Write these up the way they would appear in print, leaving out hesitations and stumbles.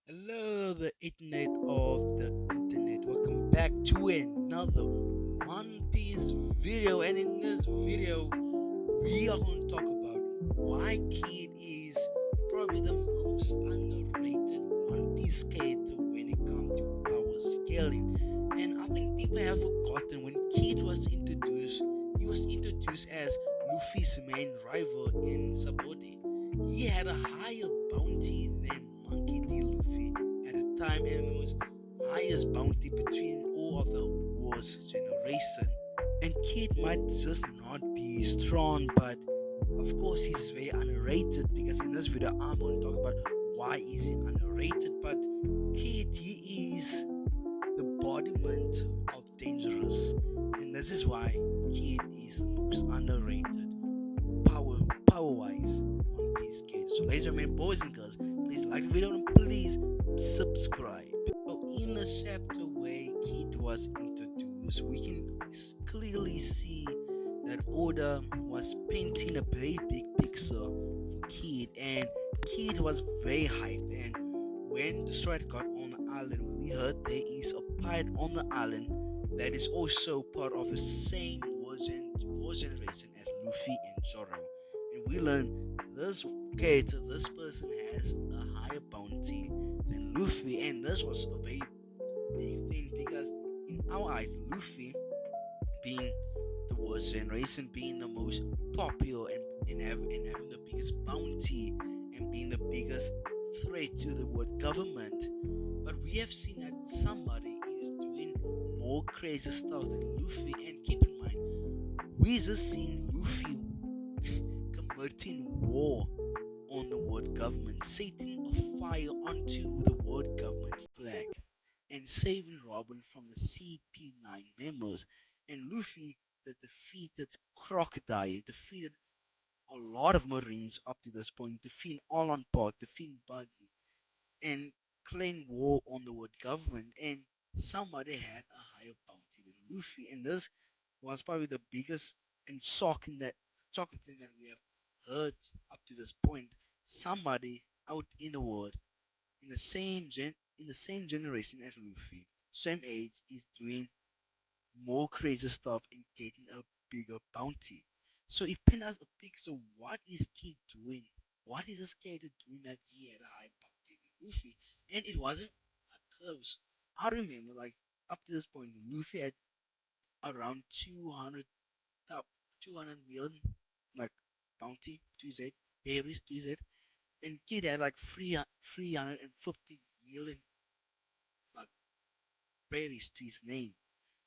Hello, the internet of the internet. Welcome back to another One Piece video. And in this video, we are going to talk about why Kid is probably the most underrated One Piece character when it comes to power scaling. And I think people have forgotten when Kid was introduced, he was introduced as Luffy's main rival in Sabaody. He had a higher bounty than Monkey D. Luffy at the time and the most highest bounty between all of the war's generation. And Kid might just not be strong, but of course he's very underrated because in this video I'm going to talk about why is he underrated. But Kid, he is the embodiment of dangerous, and this is why Kid is the most underrated power power wise One Piece Kid. So ladies and gentlemen, boys and girls, please like the video and please subscribe. So in the chapter where Kid was introduced, we can clearly see that Oda was painting a very big picture for Kid, and Kid was very hyped. And when the strike got on the island, we heard there is a pirate on the island that is also part of the same war generation as Luffy and Zoro. And we learn this character, this person has a higher bounty than Luffy, and this was a very big thing because in our eyes, Luffy being the worst generation, being the most popular and having the biggest bounty and being the biggest threat to the world government. But we have seen that somebody is doing more crazy stuff than Luffy. And keep in mind, we just seen Luffy committing war on the world government, setting a fire onto the world government flag, and saving Robin from the CP9 members. And Luffy, the defeated crocodile, defeated a lot of Marines up to this point, defeating all on board, defeating Buggy, and claim war on the world government. And somebody had a higher bounty than Luffy, and this was probably the biggest and shocking thing that we have heard up to this point. Somebody out in the world in the same generation as Luffy, same age, is doing more crazy stuff and getting a bigger bounty. So it paints us a picture. What is Kid doing? What is this character doing that he had a high bounty than Luffy? And it wasn't close. I remember, like, up to this point, Luffy had around 200 million, like, bounty to his head, berries to his head. And Kid had like 350 million, like, berries to his name.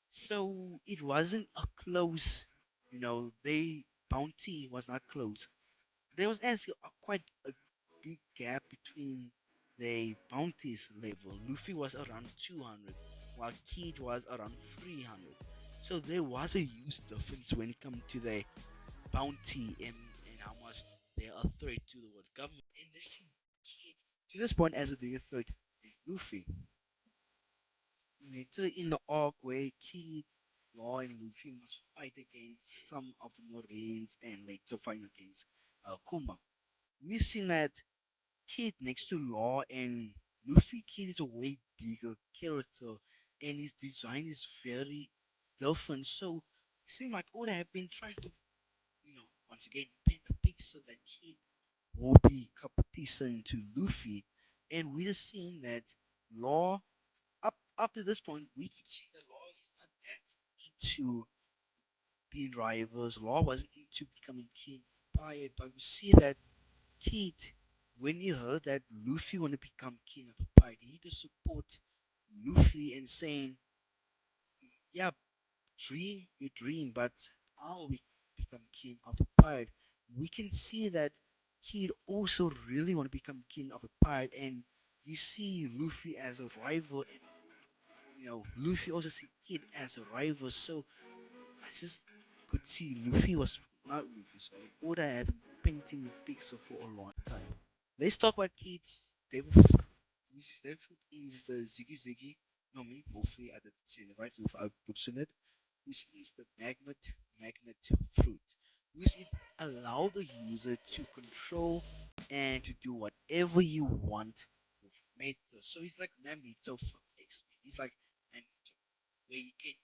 So it wasn't a close, they bounty was not close. There was actually quite a big gap between the bounties level. Luffy was around 200, while Kid was around 300. So there was a huge difference when it comes to the bounty and how much they are a threat to the world government. And this Kid, to this point, as a bigger threat than Luffy. Later in the arc where Kid, Law, and Luffy must fight against some of the Marines and later fight against Kuma. We've seen that Kid next to Law and Luffy, Kid is a way bigger character and his design is very different. So it seems like all have been trying to, once again paint a picture that Kid will be competition to Luffy. And we're seeing that Law up to this point, we could see that Law is not that into being rivals. Law wasn't into becoming king pirate, but we see that Kid, when he heard that Luffy want to become king of the pirate, he just support Luffy and saying, "Yeah, dream you dream, but I'll become king of the pirate." We can see that Kid also really want to become king of the pirate, and you see Luffy as a rival, and Luffy also see Kid as a rival. So I just could see Luffy was not Luffy, sorry. Oda had been painting the picture for a long time. Let's talk about Kid's devil fruit. His devil fruit is the Ziggy Ziggy. No, me, hopefully I didn't say it right without butchering it. Which is the magnet fruit. Which it allow the user to control and to do whatever you want with Magneto. So he's like Magneto from X-Men. He's like Magneto, where you can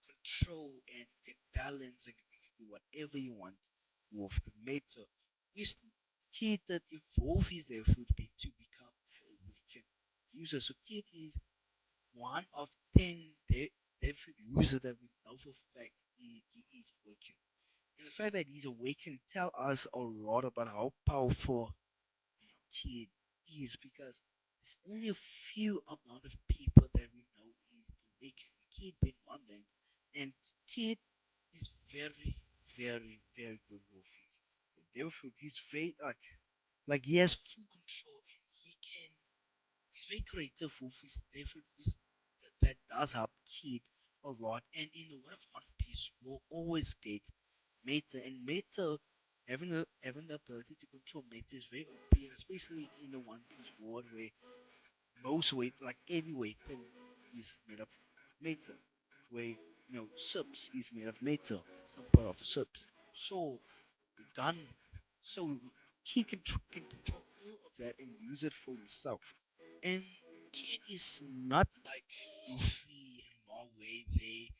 control and can balance and you can do whatever you want with the Magneto. His kid that evolve his food to become a weekend user. So kid is one of 10 different users that we know for a fact he is awakened. And the fact that he's awakened tell us a lot about how powerful Kid is because there's only a few amount of people that we know is awakened. Kid being one of them. And Kid is very, very, very good with his devil fruit. He's very like he has full control and he can he's very creative with his devil fruit. That does help Kid a lot. And in the One of One Piece will always get Meta and Meta having the ability to control Meta is very OP, especially in the One Piece world where most weapon, like every weapon, is made of Meta. Where subs is made of Meta, some part of the subs, swords, gun. So he can control all of that and use it for himself. And Kid is not like Luffy and Marway, they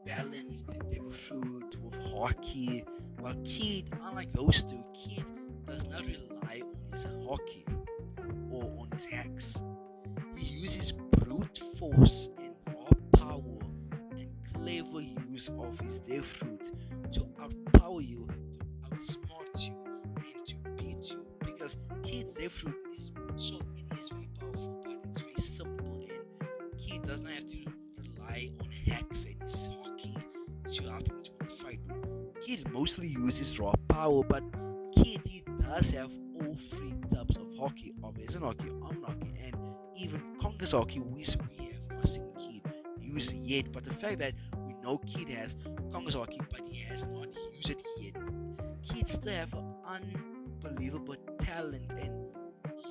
balance the table fruit with Haki. While Kid, unlike those two, Kid does not rely on his Haki or on his hacks. He uses brute force and raw power and clever use of his death fruit to outpower you, to outsmart you, and to beat you. Because Kid's death fruit is so it is very powerful, but it's very simple, and Kid does not have to rely on hacks and his hockey to help him to win a fight. Kid mostly uses raw power, but Kid he does have all three types of hockey, obvious hockey, on hockey, and even Congress hockey, which we have not seen Kid use yet. But the fact that we know Kid has Congress hockey, but he has not used it yet, Kid still have an unbelievable talent, and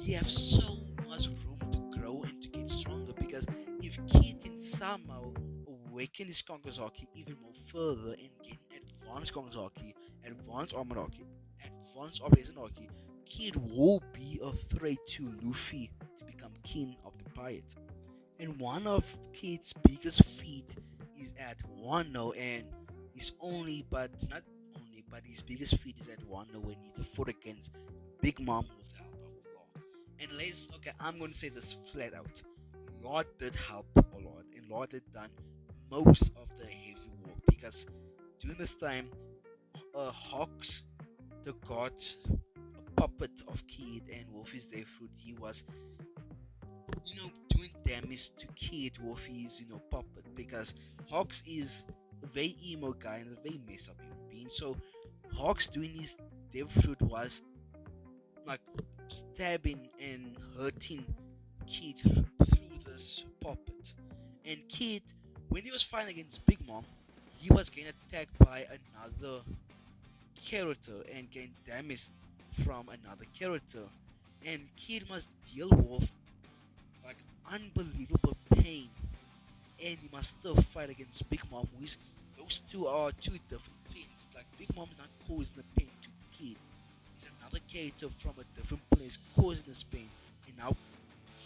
he have so much room to grow and to get stronger. Because if Kid can somehow awaken his Congress hockey even more further and gain advanced Congress hockey, advanced armor hockey, advanced operation hockey, Kid will be a threat to Luffy to become king of the pirates. And one of Kid's biggest feat is at Wano, and his only, but not only, but his biggest feat is at Wano when he fought against Big Mom with the help of Law. And okay, I'm going to say this flat out. Law did help a lot, and Law did done most of the heavy work because during this time, Hawks, the god, a puppet of Kid, and Wolfie's Day Fruit, he was doing damage to Kid with his, puppet because Hawks is a very emo guy and a very mess up human being. So Hawks doing his devil fruit was like stabbing and hurting Kid through this puppet. And Kid, when he was fighting against Big Mom, he was getting attacked by another character and getting damage from another character. And Kid must deal with like unbelievable pain, and he must still fight against Big Mom, which those two are two different pains. Like Big Mom is not causing the pain to Kid; it's another character from a different place causing this pain, and now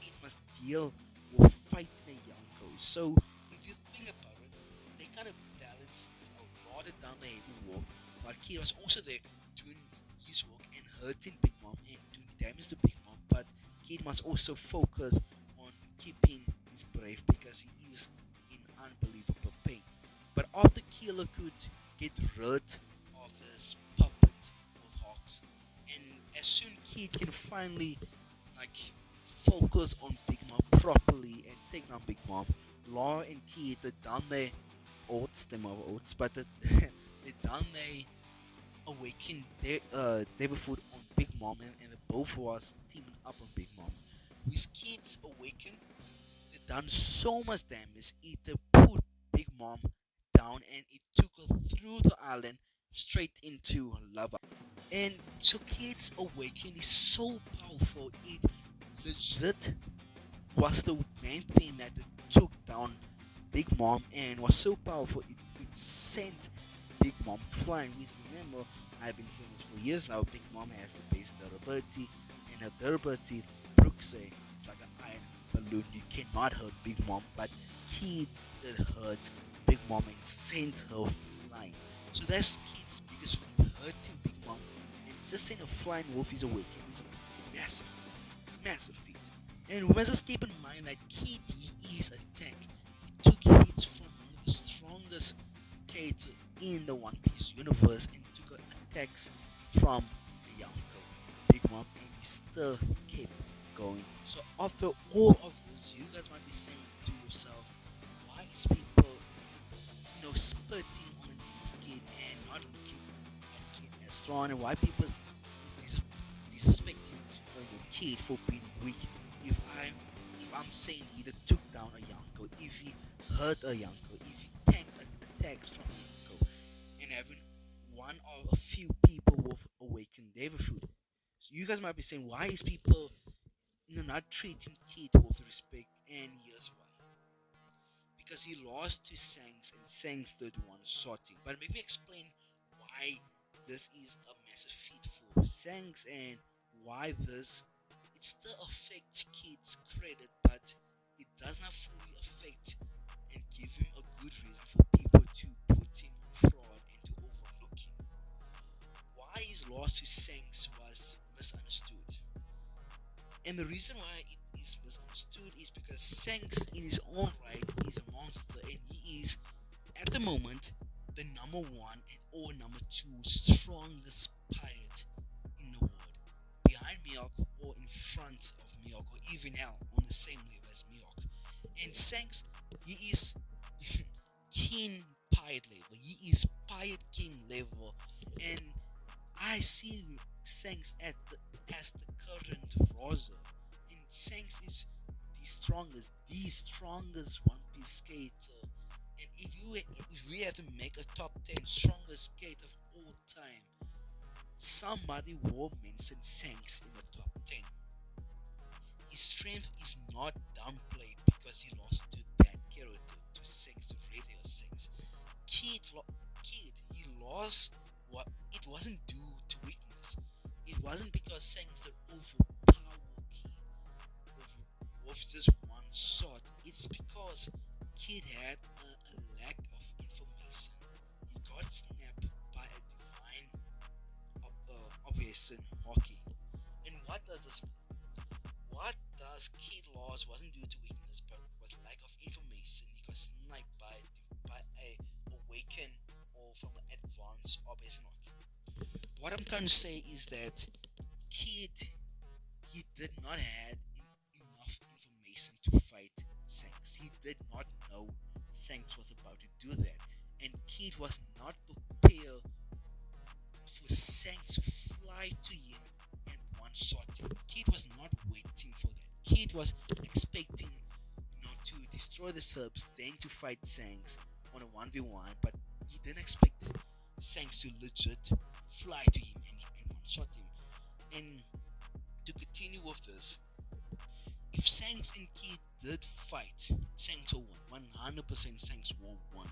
Kid must deal with fighting a Yonko. So if you think about it, they kind of balance this out rather than the heavy work, while Kid was also there doing his work and hurting Big Mom and doing damage to Big Mom, but Kid must also focus on keeping his brave because he is in unbelievable pain. But after Killer could get rid of this puppet of Hawks, and as soon Kid can finally like focus on Big Mom properly and take down Big Mom, Law and Kid they done their oats, them are oats, but they done their awaken Devil Food on Big Mom, and the both was teaming up on Big Mom. With Kids awaken, they done so much damage, it put Big Mom down and it took her through the island straight into lava. And so Kids awaken is so powerful, it legit was the main thing that took down Big Mom and was so powerful it sent Big Mom flying. Which remember, I've been saying this for years now. Big Mom has the base durability, and her durability broke say it's like an iron balloon. You cannot hurt Big Mom, but Kid did hurt Big Mom and sent her flying. So that's Kid's biggest feat, hurting Big Mom, and just saying a flying wolf is awakened is a massive, massive feat. And we must just keep in mind that Kid he is a tank. He took hits from one of the strongest characters in the One Piece universe and took attacks from a Yonko, Big Mom, and he still kept going. So after all of this, you guys might be saying to yourself, why is people, spitting on the name of Kid and not looking at Kid as strong, and why people is disrespecting Kid for being weak? If I if I'm saying he either took down a Yonko, if he hurt a Yonko, if he tanked attacks from a Yonko, and having one of a few people who have awakened Food. So you guys might be saying, why is people not treating Kid with respect? And here's why. Because he lost to Shanks and Shanks did one sorting. But let me explain why this is a massive feat for Shanks and why this it still affects Kid's credit, but it does not fully affect and give him a good reason for people to put him on fraud and to overlook him. Why his loss to Shanks was misunderstood. And the reason why it is misunderstood is because Shanks, in his own right, is a monster, and he is, at the moment, the number one and or number two strongest pirate in the world, behind Miyok or in front of Miyok, or even hell on the same level as Miyok. And Shanks, he is king pirate level. He is pirate king level, and I see Shanks as the current Rosa, and Shanks is the strongest One Piece skater. And if we have to make a top 10 strongest skater of all time, somebody will mention Shanks in the top 10. His strength is not downplayed because he lost to that character, to Shanks, to Red Hair Shanks. Kid, he lost. What it wasn't due to weakness. It wasn't because Shanks the overpowered Kid with just one shot. It's because Kid had a lack of information. He got snapped by a divine obsession Haki. And what does this mean? What does Kid loss wasn't due to weakness but was lack of information. He got sniped by a awaken or from an advanced obsession Haki. What I'm trying to say is that Kid he did not have enough information to fight Shanks. He did not know Shanks was about to do that, and Kid was not prepared for Shanks to fly to him and one shot him. Kid was not waiting for that. Kid was expecting, to destroy the subs, then to fight Shanks on a 1v1, but he didn't expect Shanks to legit fly to him and one shot him. And to continue with this, if Shanks and Kid did fight, Shanks will win. 100% Shanks will win.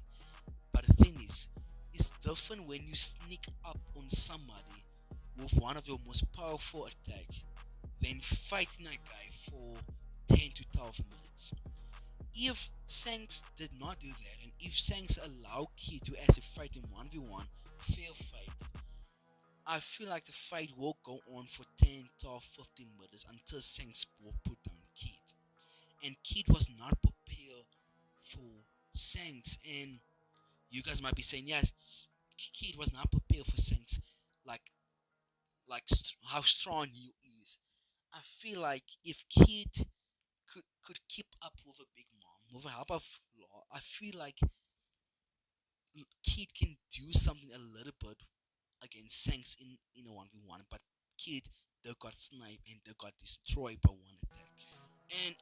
But the thing is, it's different when you sneak up on somebody with one of your most powerful attack than fighting a guy for 10 to 12 minutes. If Shanks did not do that, and if Shanks allowed Kid to actually fight in 1v1, fair fight, I feel like the fight will go on for 10, 12, 15 minutes until Shanks will put down Kid. And Kid was not prepared for Shanks. And you guys might be saying, yes, Kid was not prepared for Shanks, like how strong he is. I feel like if Kid could keep up with a Big Mom, with the help of Law, I feel like Kid can do something a little bit against Shanks in a 1v1, but Kid they got sniped and they got destroyed by one attack. And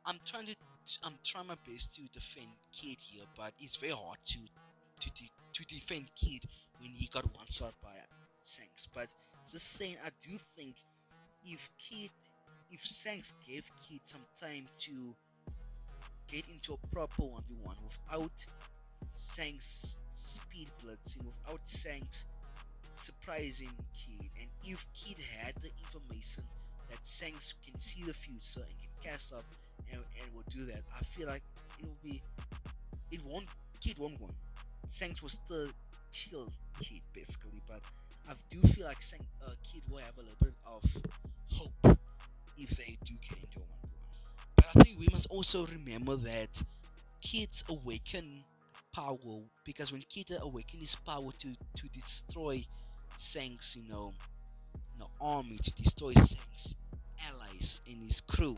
I'm trying to I'm trying my best to defend Kid here, but it's very hard to defend Kid when he got one shot by Shanks. But just saying, I do think if Kid if Shanks gave Kid some time to get into a proper 1v1 without Shanks speed blitzing, without Shanks surprising Kid, and if Kid had the information that Shanks can see the future and can cast up and will do that. I feel like it will be it won't Kid won't win. Shanks will still kill Kid basically, but I do feel like Kid will have a little bit of hope if they do get into a 1v1. But I think we must also remember that Kid's awaken power, because when Kid awaken his power to destroy Shanks, army, to destroy Shanks' allies and his crew.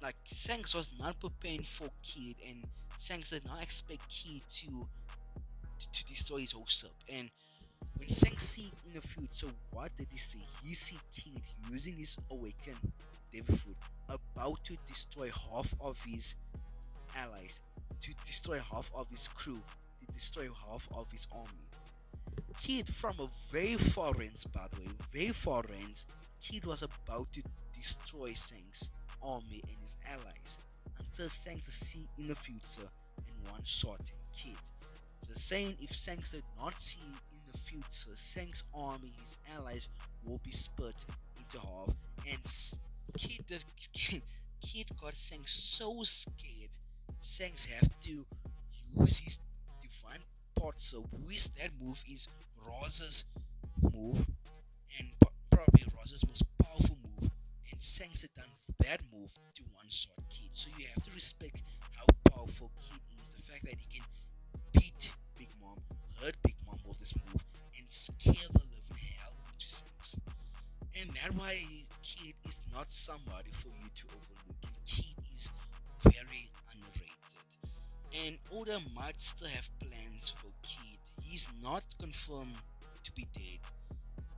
Like Shanks was not preparing for Kid, and Shanks did not expect Kid to destroy his whole ship. And when Shanks see in the future, what did he see? He see Kid using his awakened devil fruit, about to destroy half of his allies, to destroy half of his crew, to destroy half of his army. Kid from a very far range, by the way, very far range, Kid was about to destroy Shanks' army and his allies, until Shanks see in the future and one shot Kid. So saying if Shanks did not see in the future, Shanks' army, his allies, will be split into half, and Kid, Kid got Shanks so scared, Shanks have to use his divine part. So which that move is Roz's move, and probably Roz's most powerful move, and Shanks had done that move to one shot Kid. So you have to respect how powerful Kid is. The fact that he can beat Big Mom, hurt Big Mom with this move, and scare the living hell into Shanks. And that's why Kid is not somebody for you to overlook. And Kid is very underrated. And Oda might still have plans for Kid. He's not confirmed to be dead,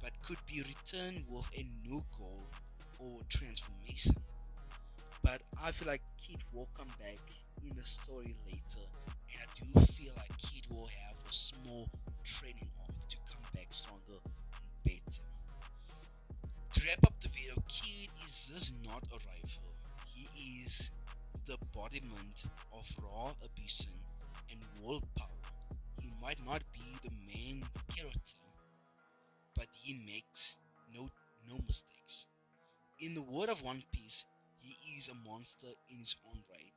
but could be returned with a new goal or transformation. But I feel like Kid will come back in the story later, and I do feel like Kid will have a small training arc to come back stronger and better. To wrap up the video, Kid is just not a rival. He is the embodiment of raw ambition and world power. He might not be the main character, but he makes no mistakes. In the word of One Piece, he is a monster in his own right,